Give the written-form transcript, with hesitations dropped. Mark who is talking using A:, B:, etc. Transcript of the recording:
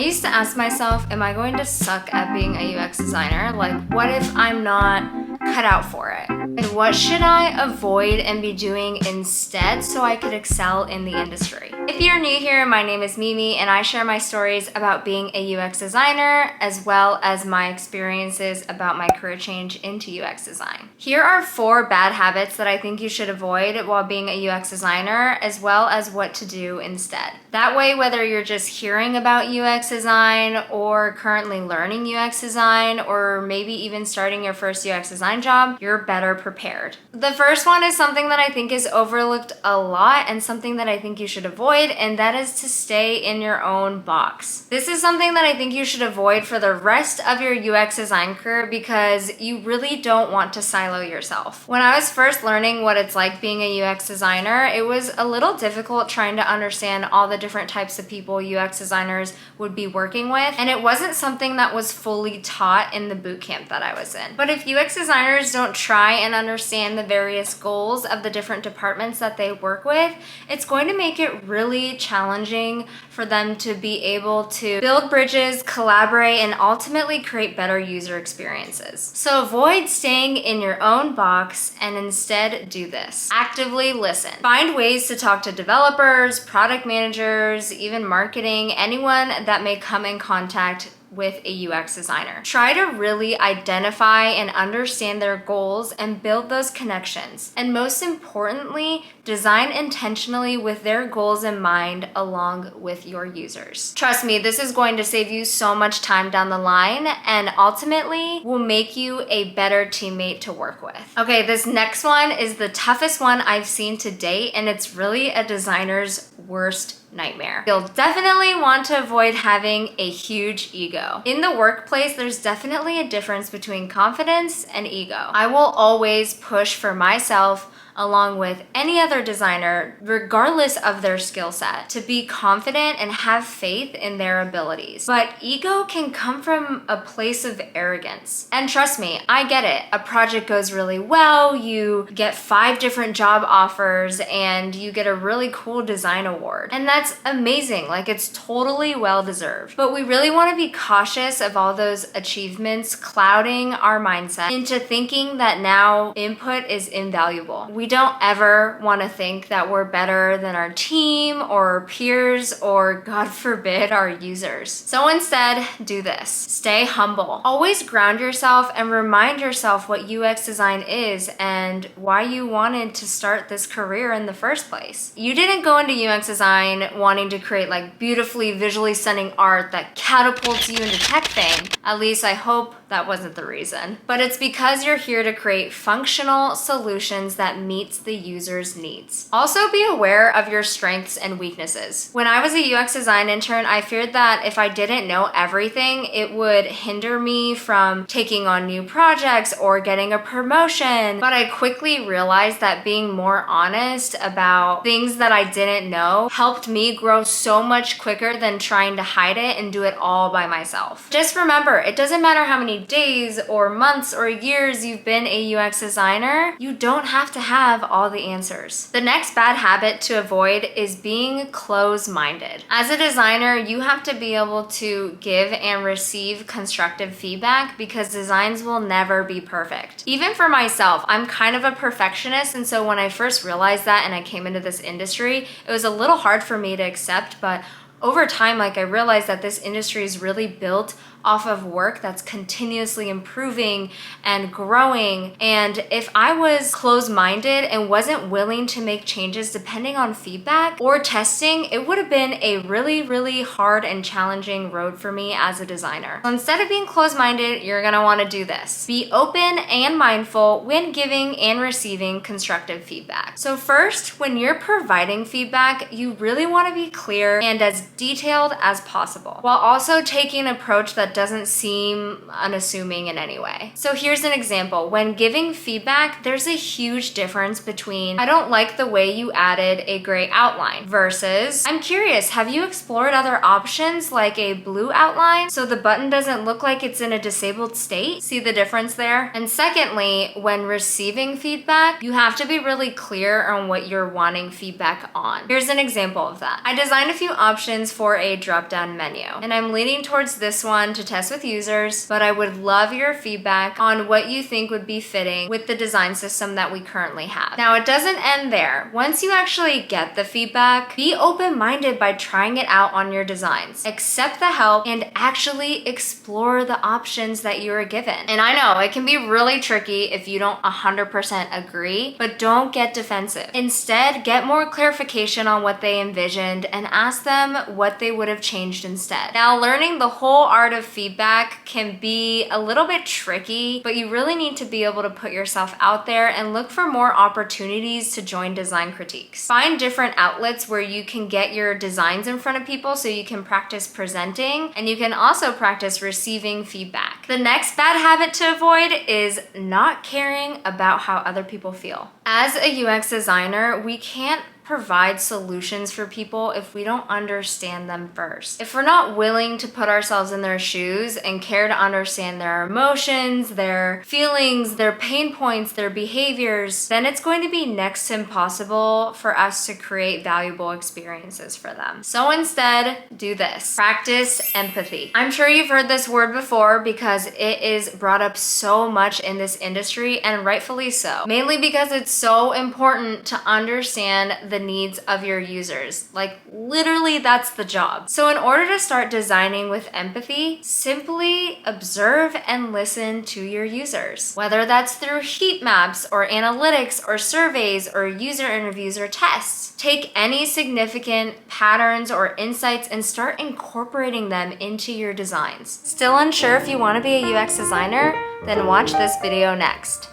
A: I used to ask myself, am I going to suck at being a UX designer? Like, what if I'm not cut out for it? And what should I avoid and be doing instead so I could excel in the industry? If you're new here, my name is Mimi and I share my stories about being a UX designer as well as my experiences about my career change into UX design. Here are 4 bad habits that I think you should avoid while being a UX designer, as well as what to do instead. That way, whether you're just hearing about UX design or currently learning UX design, or maybe even starting your first UX design job, you're better prepared. The first one is something that I think is overlooked a lot and something that I think you should avoid, and that is to stay in your own box. This is something that I think you should avoid for the rest of your UX design career because you really don't want to silo yourself. When I was first learning what it's like being a UX designer, it was a little difficult trying to understand all the different types of people UX designers would be working with, and it wasn't something that was fully taught in the bootcamp that I was in. But if UX designers don't try and understand the various goals of the different departments that they work with, it's going to make it really challenging for them to be able to build bridges, collaborate, and ultimately create better user experiences. So avoid staying in your own box and instead do this. Actively listen. Find ways to talk to developers, product managers, even marketing, anyone that may come in contact with a UX designer. Try to really identify and understand their goals and build those connections. And most importantly, design intentionally with their goals in mind along with your users. Trust me, this is going to save you so much time down the line and ultimately will make you a better teammate to work with. Okay, this next one is the toughest one I've seen to date, and it's really a designer's worst nightmare. You'll definitely want to avoid having a huge ego. In the workplace, there's definitely a difference between confidence and ego. I will always push for myself along with any other designer, regardless of their skill set, to be confident and have faith in their abilities. But ego can come from a place of arrogance. And trust me, I get it. A project goes really well, you get 5 different job offers, and you get a really cool design award. And that's amazing. Like, it's totally well deserved. But we really want to be cautious of all those achievements clouding our mindset into thinking that now input is invaluable. We don't ever want to think that we're better than our team or our peers or, God forbid, our users. So instead, do this. Stay humble. Always ground yourself and remind yourself what UX design is and why you wanted to start this career in the first place. You didn't go into UX design wanting to create like beautifully visually stunning art that catapults you into tech fame. At least I hope that wasn't the reason. But it's because you're here to create functional solutions that meets the user's needs. Also be aware of your strengths and weaknesses. When I was a UX design intern, I feared that if I didn't know everything, it would hinder me from taking on new projects or getting a promotion. But I quickly realized that being more honest about things that I didn't know helped me grow so much quicker than trying to hide it and do it all by myself. Just remember, it doesn't matter how many days or months or years you've been a UX designer, you don't have to have all the answers. The next bad habit to avoid is being close-minded. As a designer, you have to be able to give and receive constructive feedback because designs will never be perfect. Even for myself, I'm kind of a perfectionist, and so when I first realized that and I came into this industry, it was a little hard for me to accept, but over time, like, I realized that this industry is really built off of work that's continuously improving and growing. And if I was closed-minded and wasn't willing to make changes depending on feedback or testing, it would have been a really, really hard and challenging road for me as a designer. So instead of being closed-minded, you're gonna wanna do this. Be open and mindful when giving and receiving constructive feedback. So first, when you're providing feedback, you really wanna be clear and as detailed as possible, while also taking an approach that doesn't seem unassuming in any way. So here's an example. When giving feedback, there's a huge difference between, I don't like the way you added a gray outline, versus, I'm curious, have you explored other options like a blue outline so the button doesn't look like it's in a disabled state? See the difference there? And secondly, when receiving feedback, you have to be really clear on what you're wanting feedback on. Here's an example of that. I designed a few options options for a drop-down menu. And I'm leaning towards this one to test with users, but I would love your feedback on what you think would be fitting with the design system that we currently have. Now, it doesn't end there. Once you actually get the feedback, be open-minded by trying it out on your designs. Accept the help and actually explore the options that you are given. And I know it can be really tricky if you don't 100% agree, but don't get defensive. Instead, get more clarification on what they envisioned and ask them what they would have changed instead. Now, learning the whole art of feedback can be a little bit tricky, but you really need to be able to put yourself out there and look for more opportunities to join design critiques. Find different outlets where you can get your designs in front of people so you can practice presenting, and you can also practice receiving feedback. The next bad habit to avoid is not caring about how other people feel. As a UX designer, we can't provide solutions for people if we don't understand them first. If we're not willing to put ourselves in their shoes and care to understand their emotions, their feelings, their pain points, their behaviors, then it's going to be next to impossible for us to create valuable experiences for them. So instead, do this. Practice empathy. I'm sure you've heard this word before because it is brought up so much in this industry, and rightfully so. Mainly because it's so important to understand the needs of your users. Like, literally, that's the job. So in order to start designing with empathy, simply observe and listen to your users. Whether that's through heat maps or analytics or surveys or user interviews or tests. Take any significant patterns or insights and start incorporating them into your designs. Still unsure if you want to be a UX designer? Then watch this video next.